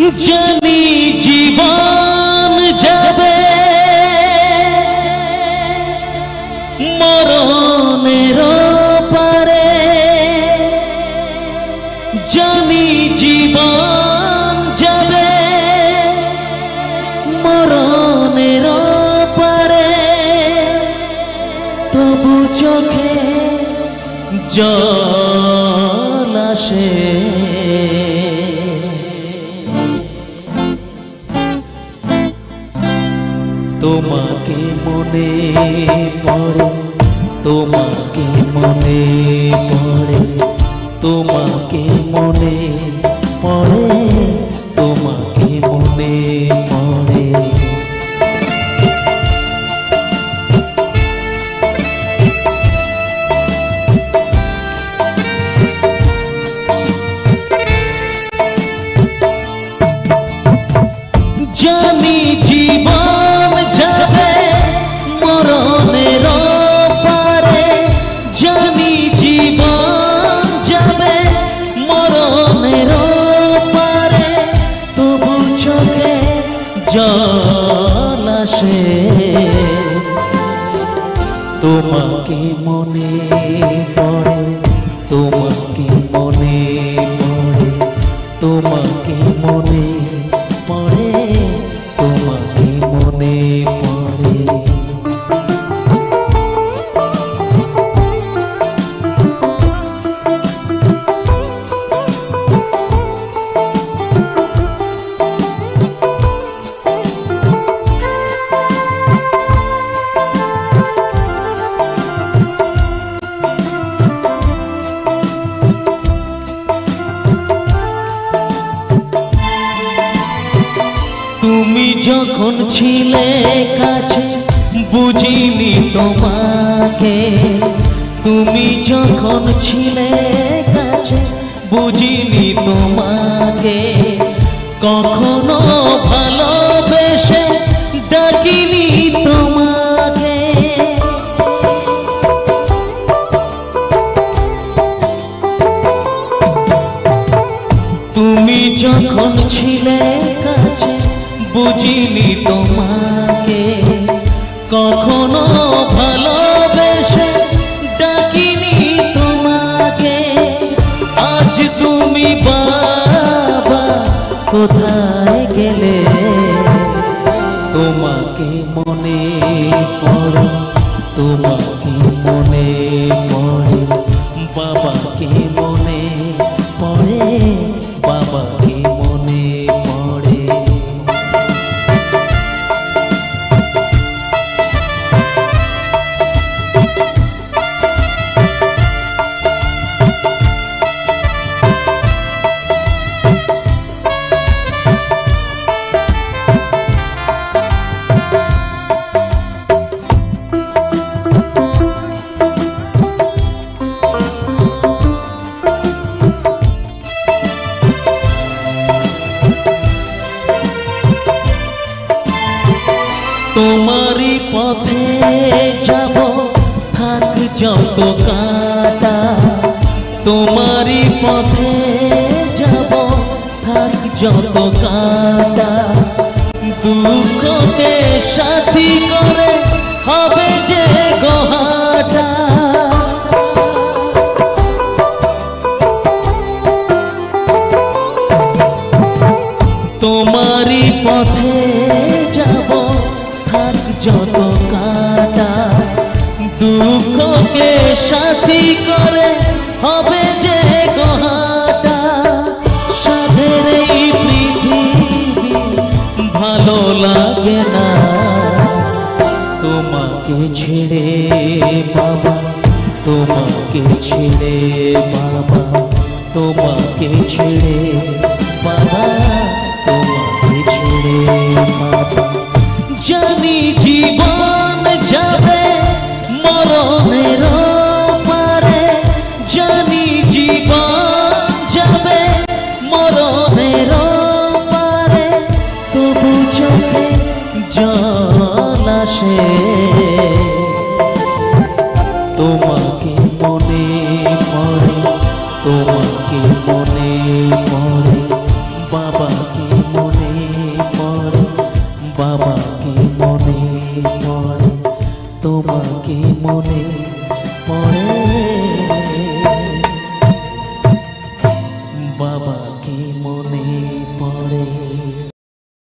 জানি জীবন যাবে মরণের পারে, জানি জীবন যাবে মরণের পারে, তবু চোখে জল আসে। তোমাকে মনে পড়ে, তোমাকে মনে পড়ে, তোমাকে মনে পড়ে, তোমাকে মনে পড়ে। জানি জীবন যাবে মরণের পারে, জানি জীবন যাবে মরণের পারে, তবু চোখে জল আসে। তোমাকে মনে পড়ে, তোমাকে মনে পড়ে, তোমাকে মনে পড়ে, তোমাকে মনে পড়ে। তুমি যখন ছিলে কাছে বুঝিনি তোমাকে, তুমি যখন ছিলে কাছে বুঝিনি তোমাকে, কখনো ভালোবেসে ডাকিনি তোমাকে। তুমি যখন ছিলে কাছে বুঝিনি তোমাকে, কখনো ভালোবেসে ডাকিনি তোমাকে। আজ তুমি বাবা কোথায় গেলে, তোমাকে মনে পড়ে, তোমাকে মনে পড়ে, বাবাকে মনে পড়ে, বাবাকে মনে পড়ে। তোমারই পথে যাব থাক যত কাটা, তোমারই পথে যাব থাক যত কাটা, দুঃখকে সাথী করে হবে যে গোহাটা। তোমারই পথে যাব থাক যত কাটা, দুঃখকে সাথী করে হবে যে গোহাটা। সাধের এই পৃথিবী ভালো লাগে না, তোমাকে ছেড়ে বাবা, তোমাকে ছেড়ে বাবা, তোমাকে ছেড়ে বাবা, তোমাকে ছেড়ে বাবা। জানি জীবন যাবে মরণের পারে, জানি জীবন যাবে মরণের পারে, তবু চোখে জল আসে। তোমাকে মনে পড়ে, তোমাকে মনে পড়ে, বাবাকে তোমাকে মনে পড়ে।